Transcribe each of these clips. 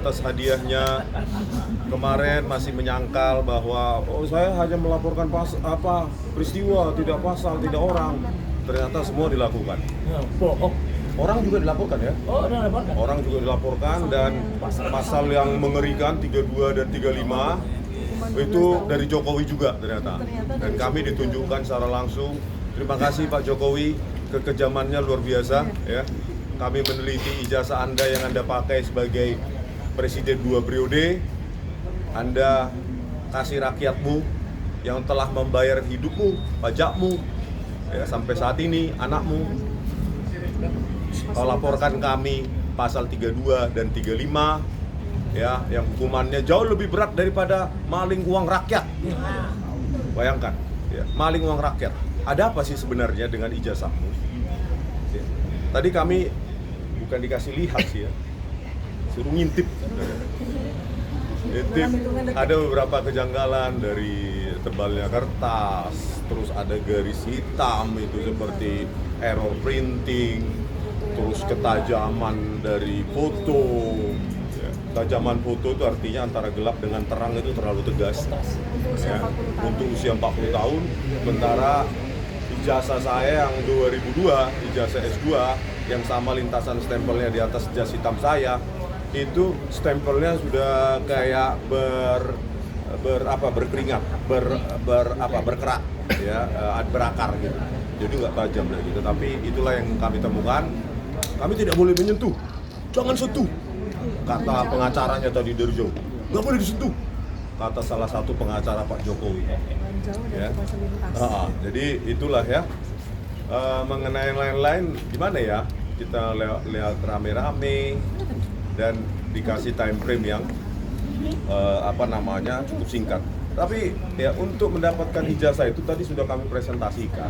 atas hadiahnya. Kemarin masih menyangkal bahwa saya hanya melaporkan peristiwa, tidak pasal, tidak orang. Ternyata semua dilakukan. Bohong. Orang juga dilaporkan ya. Orang juga dilaporkan dan pasal yang mengerikan 32 dan 35 itu dari Jokowi juga ternyata. Dan kami ditunjukkan secara langsung. Terima kasih Pak Jokowi, kekejamannya luar biasa ya. Kami meneliti ijazah Anda yang Anda pakai sebagai presiden 2 periode. Anda kasih rakyatmu yang telah membayar hidupmu, pajakmu ya, sampai saat ini anakmu. Kau laporkan kami pasal 32 dan 35 ya, yang hukumannya jauh lebih berat daripada maling uang rakyat. Bayangkan ya, maling uang rakyat. Ada apa sih sebenarnya dengan ijazahmu? Ya. Tadi kami bukan dikasih lihat sih ya, suruh ngintip. Ngintip, ada beberapa kejanggalan dari tebalnya kertas, terus ada garis hitam itu seperti error printing, terus ketajaman dari foto. Ya, ketajaman foto itu artinya antara gelap dengan terang itu terlalu tegas. Ya, untuk usia 40 tahun, sementara ijazah saya yang 2002, ijazah S2 yang sama lintasan stempelnya di atas jas hitam saya, itu stempelnya sudah kayak berkeringat, berkerak ya, berakar gitu. Jadi nggak tajam lagi. Tetapi itulah yang kami temukan. Kami tidak boleh menyentuh, jangan sentuh, kata pengacaranya tadi dari jauh. Nggak boleh disentuh, kata salah satu pengacara Pak Jokowi. Ya. Jadi itulah ya. Mengenai yang lain-lain gimana ya, kita lihat rame-rame dan dikasih time frame yang cukup singkat. Tapi ya untuk mendapatkan ijazah itu tadi sudah kami presentasikan.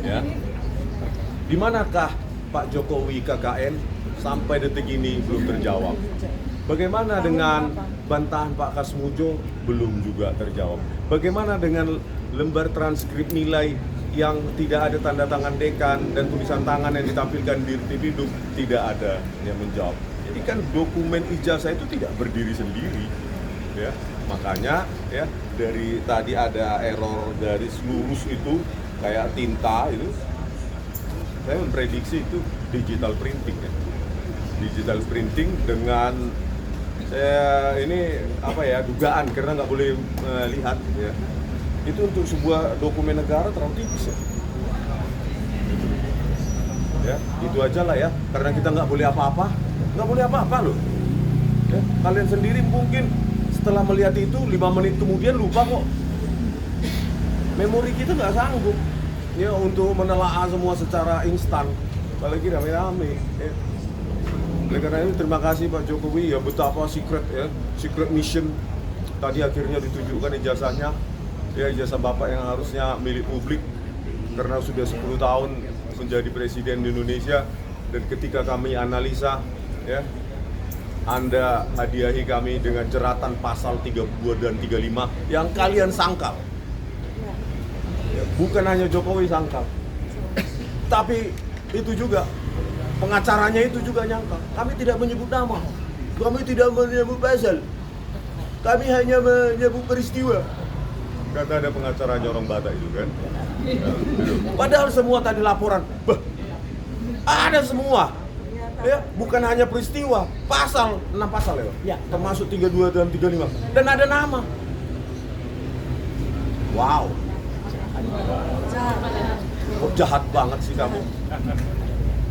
Ya. Di manakah Pak Jokowi KKN sampai detik ini belum terjawab? Bagaimana dengan bantahan Pak Kasmujo? Belum juga terjawab. Bagaimana dengan lembar transkrip nilai yang tidak ada tanda tangan dekan dan tulisan tangan yang ditampilkan di Dirtipidum? Tidak ada yang menjawab. Jadi kan dokumen ijazah itu tidak berdiri sendiri, ya. Makanya ya dari tadi ada error garis lurus itu kayak tinta itu. Saya memprediksi itu digital printing ya. Digital printing dengan saya ini dugaan karena nggak boleh lihat ya. Itu untuk sebuah dokumen negara terlalu tipis ya. Ya, itu aja lah ya. Karena kita nggak boleh apa-apa loh. Ya, kalian sendiri mungkin setelah melihat itu 5 menit kemudian lupa kok. Memori kita nggak sanggup ya untuk menelaah semua secara instan, apalagi rame-rame. Ya. Oleh karena itu terima kasih Pak Jokowi ya, betapa secret mission tadi akhirnya ditunjukkan ijazahnya. Ya, ijazah Bapak yang harusnya milik publik karena sudah 10 tahun menjadi presiden di Indonesia. Dan ketika kami analisa ya, Anda hadiahi kami dengan jeratan pasal 32 dan 35 yang kalian sangkal. Ya, bukan hanya Jokowi sangkal, tapi itu juga pengacaranya itu juga nyangkal. Kami tidak menyebut nama, kami tidak menyebut pasal, kami hanya menyebut peristiwa. Kata ada pengacaranya orang Batak itu kan. Ya, padahal semua tadi laporan, ada semua. Ya, bukan hanya peristiwa, pasal 6 pasal ya, termasuk 32 dan 35 dan ada nama. Wow. Kok jahat banget sih kamu?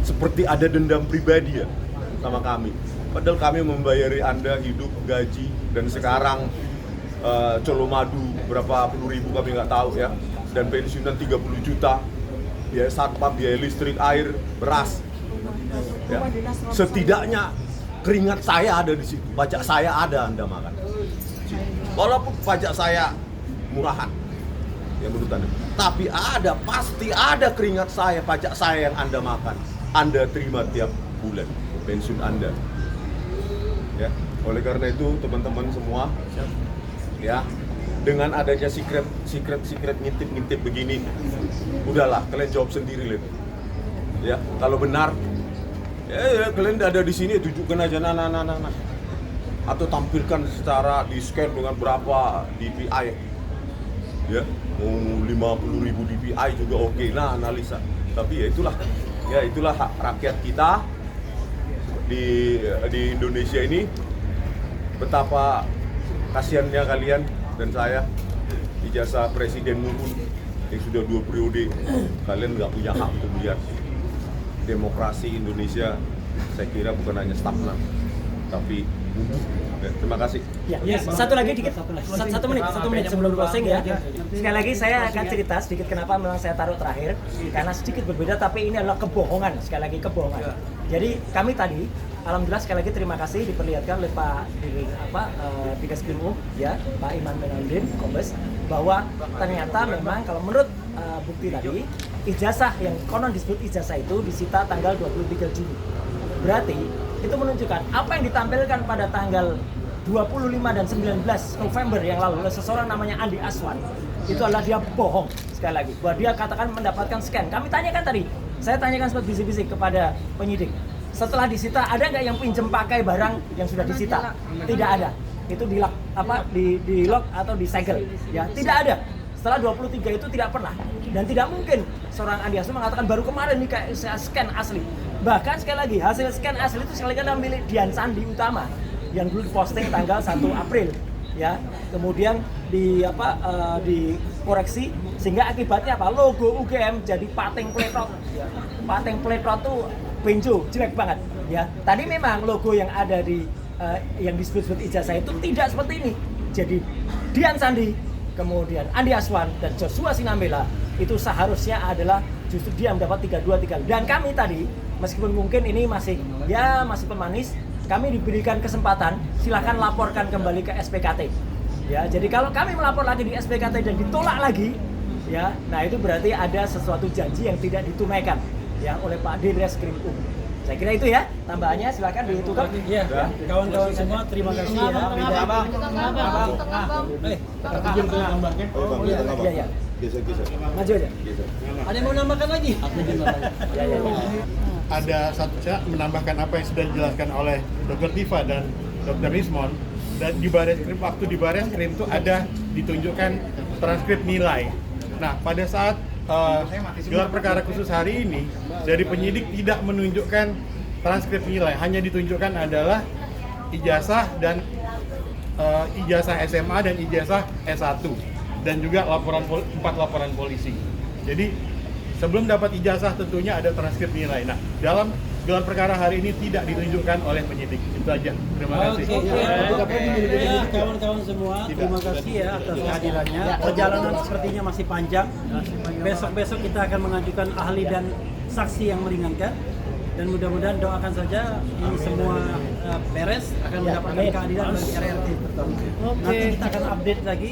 Seperti ada dendam pribadi ya sama kami. Padahal kami membayari Anda hidup, gaji, dan sekarang colomadu berapa puluh ribu kami nggak tahu ya, dan pensiunan 30 juta, biaya satpam, biaya listrik, air, beras. Ya. Setidaknya keringat saya ada di situ, pajak saya ada Anda makan. Walaupun pajak saya murahan, ya menurut Anda, tapi pasti ada keringat saya, pajak saya yang Anda makan, Anda terima tiap bulan pensiun Anda. Ya, oleh karena itu teman-teman semua, ya, dengan adanya secret ngintip begini, udahlah kalian jawab sendiri lihat. Ya, kalau benar, ya kalian ada di sini tunjukkan aja, nah. atau tampilkan secara di scan dengan berapa DPI, ya mau 50.000 DPI juga oke. Nah, analisa. Tapi ya itulah hak rakyat kita di Indonesia ini. Betapa kasihannya kalian dan saya, ijazah presiden pun yang sudah 2 periode, kalian nggak punya hak untuk melihat demokrasi Indonesia. Saya kira bukan hanya stagnan, tapi terima kasih. Ya, satu lagi dikit, satu menit sebelum closing ya. Sekali lagi saya akan cerita sedikit kenapa memang saya taruh terakhir, karena sedikit berbeda, tapi ini adalah kebohongan, sekali lagi kebohongan. Jadi kami tadi, alhamdulillah sekali lagi terima kasih diperlihatkan oleh Pak Digreskrim ya, Pak Iman Menandrin Kombes, bahwa ternyata memang kalau menurut bukti tadi, ijazah yang konon disebut ijazah itu disita tanggal 23 Juni. Berarti itu menunjukkan apa yang ditampilkan pada tanggal 25 dan 19 November yang lalu oleh seseorang namanya Andi Aswan, itu adalah dia bohong. Sekali lagi, bahwa dia katakan mendapatkan scan. Kami tanyakan tadi, saya tanyakan sempat bisik-bisik kepada penyidik, setelah disita ada nggak yang pinjem pakai barang yang sudah disita? Tidak ada. Itu di lock atau disegel, ya tidak ada. Setelah 23 itu tidak pernah, dan tidak mungkin seorang Andi Aswan mengatakan baru kemarin nih kayak saya scan asli. Bahkan sekali lagi hasil scan asli itu sekali lagi adalah milik Dian Sandi Utama yang dulu diposting tanggal 1 April ya. Kemudian dikoreksi sehingga akibatnya apa? Logo UGM jadi pating pletot. Pating pletot tuh benjo, jelek banget ya. Tadi memang logo yang ada di yang disebut-sebut ijazah itu tidak seperti ini. Jadi Dian Sandi, kemudian Andi Aswan dan Joshua Sinambela itu seharusnya adalah justru dia mendapat 32. Dan kami tadi, meskipun mungkin ini masih pemanis, kami diberikan kesempatan, silakan laporkan kembali ke SPKT. Ya, jadi kalau kami melapor lagi di SPKT dan ditolak lagi, ya, nah itu berarti ada sesuatu janji yang tidak ditunaikan ya oleh Pak Digreskrim. Saya kira itu ya tambahannya, silakan ditutup. Iya, kawan-kawan semua terima kasih ya. Abang. Iya. Geser. Maju aja. Ada yang mau nambahkan lagi? Ya. Ada satu saya menambahkan apa yang sudah dijelaskan oleh Dr. Tifa dan Dr. Rismon. Dan di Bareskrim, waktu di Bareskrim itu ada ditunjukkan transkrip nilai. Nah, pada saat gelar perkara khusus hari ini, dari penyidik tidak menunjukkan transkrip nilai, hanya ditunjukkan adalah ijazah dan ijazah SMA dan ijazah S1 dan juga 4 laporan polisi. Jadi sebelum dapat ijazah tentunya ada transkrip nilai. Nah, dalam gelar perkara hari ini tidak ditunjukkan oleh penyidik. Itu aja. Terima kasih. Ya, kawan-kawan semua, terima kasih ya atas kehadirannya. Perjalanan sepertinya masih panjang. Besok-besok kita akan mengajukan ahli dan saksi yang meringankan. Dan mudah-mudahan doakan saja ini semua beres, akan mendapatkan keadilan bagi RRT. Nanti kita akan update lagi.